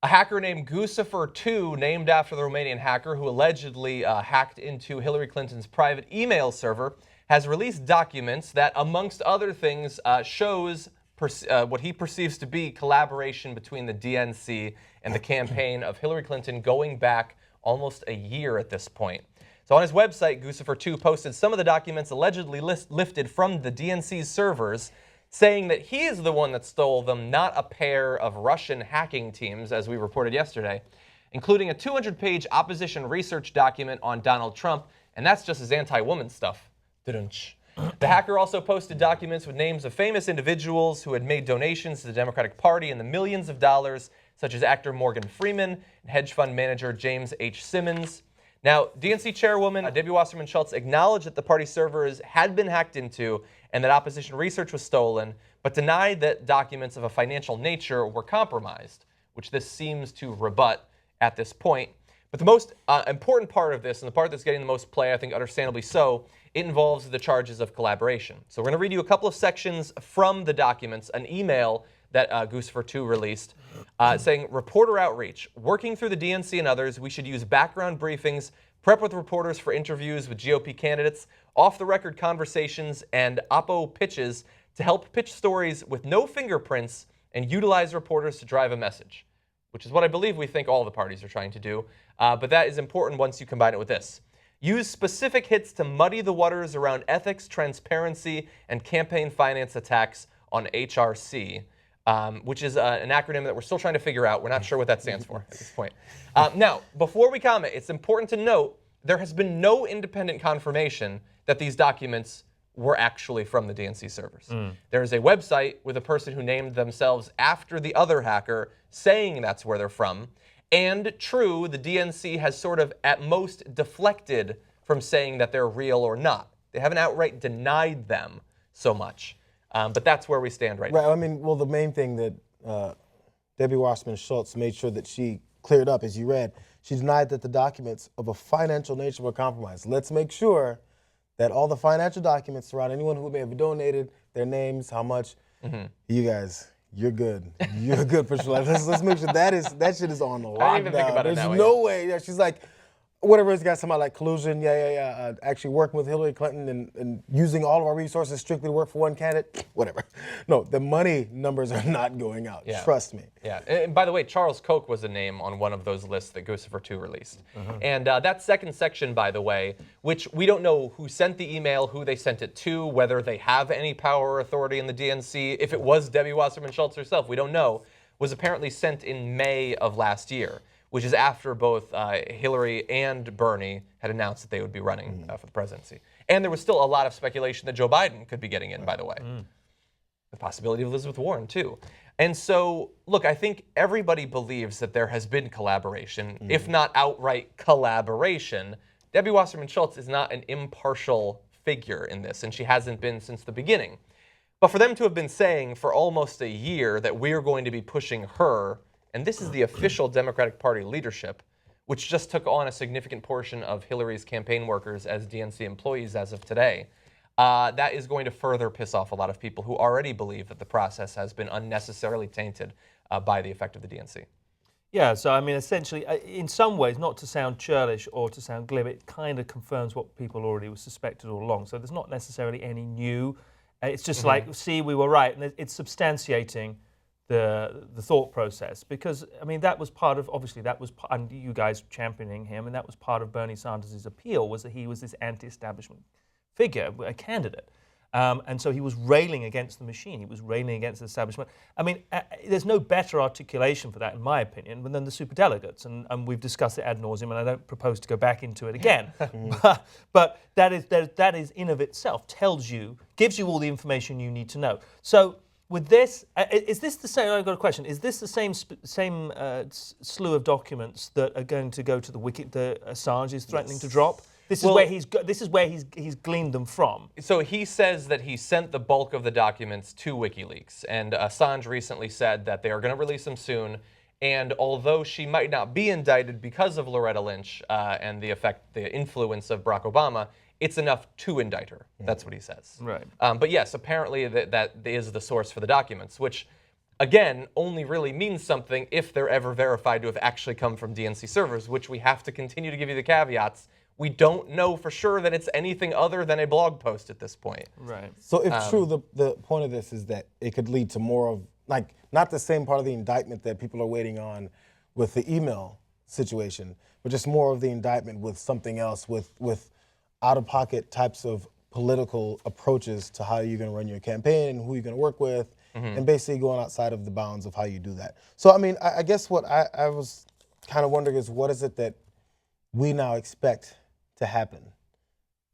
A hacker named Guccifer 2, named after the Romanian hacker who allegedly hacked into Hillary Clinton's private email server, has released documents that, amongst other things, shows what he perceives to be collaboration between the DNC and the campaign of Hillary Clinton going back almost a year at this point. So on his website, Guccifer 2 posted some of the documents allegedly lifted from the DNC's servers, saying that he is the one that stole them, not a pair of Russian hacking teams, as we reported yesterday, including a 200-page opposition research document on Donald Trump, and that's just his anti-woman stuff. The hacker also posted documents with names of famous individuals who had made donations to the Democratic Party in the millions of dollars, such as actor Morgan Freeman and hedge fund manager James H. Simmons. Now, DNC Chairwoman Debbie Wasserman-Schultz acknowledged that the party servers had been hacked into and that opposition research was stolen, but denied that documents of a financial nature were compromised, which this seems to rebut at this point. But the most important part of this, and the part that's getting the most play, I think understandably so, it involves the charges of collaboration. So we're going to read you a couple of sections from the documents, an email that Guccifer 2 released, saying, reporter outreach. Working through the DNC and others, we should use background briefings, prep with reporters for interviews with GOP candidates, off-the-record conversations, and oppo pitches to help pitch stories with no fingerprints and utilize reporters to drive a message, which is what I believe we think all the parties are trying to do. But that is important once you combine it with this. Use specific hits to muddy the waters around ethics, transparency, and campaign finance attacks on HRC. Which is an acronym that we're still trying to figure out. We're not sure what that stands for at this point. Now, before we comment, it's important to note there has been no independent confirmation that these documents were actually from the DNC servers. There is a website with a person who named themselves after the other hacker saying that's where they're from. And true, the DNC has sort of at most deflected from saying that they're real or not. They haven't outright denied them so much. But that's where we stand right now. I mean, well, the main thing that Debbie Wasserman-Schultz made sure that she cleared up, as you read, she denied that the documents of a financial nature were compromised. Let's make sure that all the financial documents around anyone who may have donated, their names, how much, you guys, you're good. You're good for sure. Let's make sure that shit is on the lockdown. I didn't even think about it that way. There's no way. Yeah, she's like, whatever it's got somebody like collusion, actually working with Hillary Clinton and using all of our resources strictly to work for one candidate, whatever. No, the money numbers are not going out, trust me. Yeah, and by the way, Charles Koch was a name on one of those lists that Guccifer 2 released. And that second section, by the way, which we don't know who sent the email, who they sent it to, whether they have any power or authority in the DNC, if it was Debbie Wasserman-Schultz herself, we don't know, was apparently sent in May of last year, which is after both Hillary and Bernie had announced that they would be running for the presidency. And there was still a lot of speculation that Joe Biden could be getting in, by the way. The possibility of Elizabeth Warren, too. And so, look, I think everybody believes that there has been collaboration, if not outright collaboration. Debbie Wasserman-Schultz is not an impartial figure in this, and she hasn't been since the beginning. But for them to have been saying for almost a year that we're going to be pushing her, and this is the official Democratic Party leadership, which just took on a significant portion of Hillary's campaign workers as DNC employees as of today, that is going to further piss off a lot of people who already believe that the process has been unnecessarily tainted by the effect of the DNC. Yeah, so I mean, essentially, in some ways, not to sound churlish or to sound glib, it kind of confirms what people already suspected all along. So there's not necessarily any new. It's just like, see, we were right, and it's substantiating the thought process, because I mean that was part of, obviously that was, and you guys championing him, and that was part of Bernie Sanders' appeal, was that he was this anti-establishment figure, a candidate, and so he was railing against the machine, he was railing against the establishment. I mean, there's no better articulation for that, in my opinion, than the superdelegates, and we've discussed it ad nauseum, and I don't propose to go back into it again. But that is in of itself gives you all the information you need to know. So. With this, is this the same? I've got a question. Is this the same slew of documents that are going to go to the Assange is threatening to drop? This is where he's gleaned them from. So he says that he sent the bulk of the documents to WikiLeaks, and Assange recently said that they are going to release them soon. And although she might not be indicted because of Loretta Lynch and the influence of Barack Obama, it's enough to indict her. That's what he says. Right. But yes, apparently that is the source for the documents, which again, only really means something if they're ever verified to have actually come from DNC servers, which we have to continue to give you the caveats. We don't know for sure that it's anything other than a blog post at this point. Right. So if true, the point of this is that it could lead to more of, like, not the same part of the indictment that people are waiting on with the email situation, but just more of the indictment with something else, with out-of-pocket types of political approaches to how you're going to run your campaign and who you're going to work with, and basically going outside of the bounds of how you do that. So, I mean, I guess what I was kind of wondering is, what is it that we now expect to happen?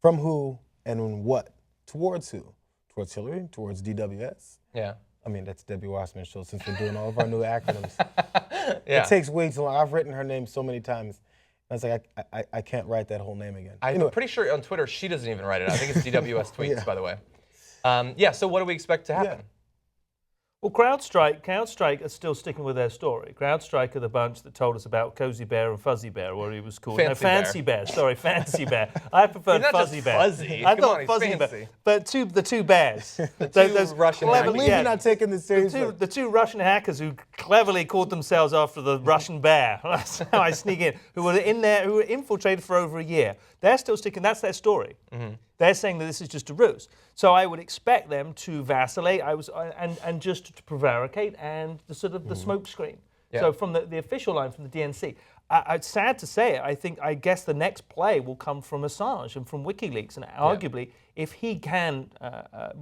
From who and what? Towards who? Towards Hillary? Towards DWS? Yeah. I mean, that's Debbie Wasserman-Schultz, since we're doing all of our new acronyms. Yeah. It takes way too long. I've written her name so many times. I was like, I can't write that whole name again. I'm pretty sure on Twitter she doesn't even write it. I think it's DWS tweets, by the way. Yeah, so what do we expect to happen? Yeah. Well, CrowdStrike are still sticking with their story. CrowdStrike are the bunch that told us about Cozy Bear and Fuzzy Bear, or he was called. Fancy Bear. Sorry, Fancy Bear. I preferred He's not Fuzzy just Bear. fuzzy. I Come thought on, he's Fuzzy fancy. Bear. But the two bears. those Russian I hackers. believe you're not taking this seriously. The two Russian hackers who cleverly called themselves after the Russian bear. That's how I sneak in. Who were in there, who were infiltrated for over a year. They're still sticking. That's their story. They're saying that this is just a ruse. So I would expect them to vacillate. And just to prevaricate and the sort of the smoke screen. Yeah. So from the official line from the DNC. It's sad to say it. I guess the next play will come from Assange and from WikiLeaks, and arguably, if he can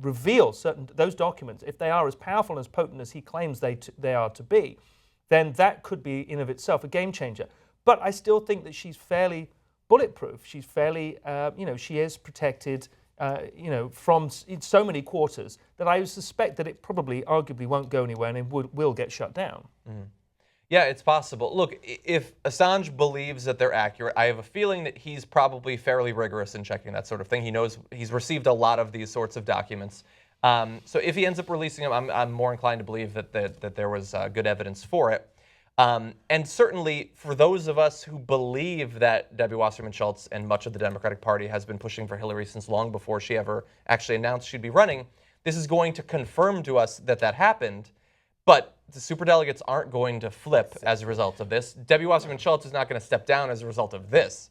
reveal those documents, if they are as powerful and as potent as he claims they are to be, then that could be in of itself a game changer. But I still think that she's fairly bulletproof. She's fairly, she is protected, from so many quarters that I suspect that it probably, arguably, won't go anywhere and it will get shut down. Yeah, it's possible. Look, if Assange believes that they're accurate, I have a feeling that he's probably fairly rigorous in checking that sort of thing. He knows he's received a lot of these sorts of documents. So if he ends up releasing them, I'm more inclined to believe that there was good evidence for it. And certainly for those of us who believe that Debbie Wasserman-Schultz and much of the Democratic Party has been pushing for Hillary since long before she ever actually announced she'd be running, this is going to confirm to us that happened. But the superdelegates aren't going to flip as a result of this. Debbie Wasserman-Schultz is not going to step down as a result of this.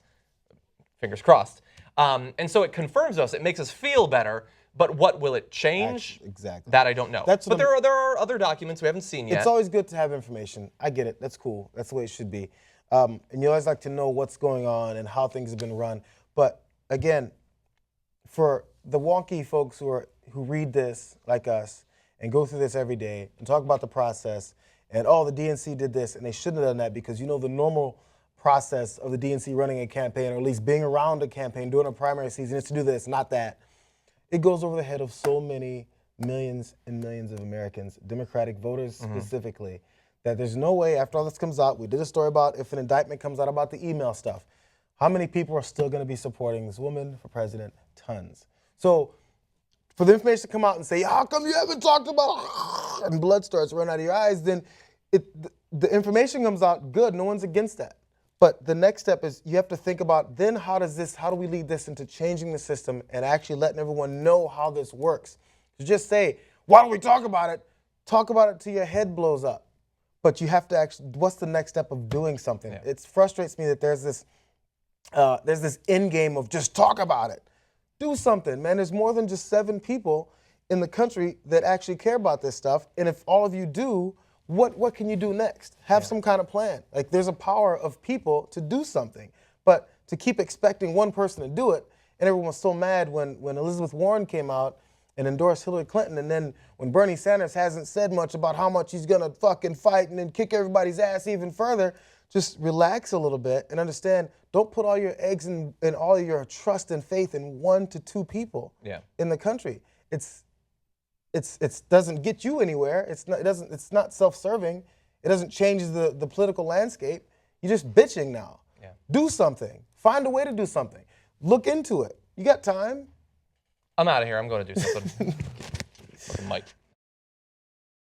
Fingers crossed. And so it confirms us. It makes us feel better. But what will it change? Exactly. That I don't know. But there are other documents we haven't seen yet. It's always good to have information. I get it. That's cool. That's the way it should be. And you always like to know what's going on and how things have been run. But again, for the wonky folks who read this like us and go through this every day and talk about the process and, the DNC did this and they shouldn't have done that, because the normal process of the DNC running a campaign, or at least being around a campaign, doing a primary season, is to do this, not that. It goes over the head of so many millions and millions of Americans, Democratic voters specifically, that there's no way, after all this comes out, we did a story about if an indictment comes out about the email stuff, how many people are still going to be supporting this woman for president? Tons. So for the information to come out and say, how come you haven't talked about it? And blood starts running out of your eyes, then the information comes out good. No one's against that. But the next step is you have to think about, then how do we lead this into changing the system and actually letting everyone know how this works? To just say, why don't we talk about it? Talk about it till your head blows up. But you have to actually, what's the next step of doing something? Yeah. It frustrates me that there's this end game of just talk about it. Do something, man. There's more than just 7 people in the country that actually care about this stuff. And if all of you do, what can you do next? Have some kind of plan. Like, there's a power of people to do something. But to keep expecting one person to do it, and everyone was so mad when Elizabeth Warren came out and endorsed Hillary Clinton, and then when Bernie Sanders hasn't said much about how much he's gonna fucking fight and then kick everybody's ass even further, just relax a little bit and understand, don't put all your eggs and all your trust and faith in 1 to 2 people in the country. It doesn't get you anywhere. It's not self-serving. It doesn't change the political landscape. You're just bitching now. Yeah. Do something. Find a way to do something. Look into it. You got time. I'm out of here. I'm going to do something. Fucking Mike.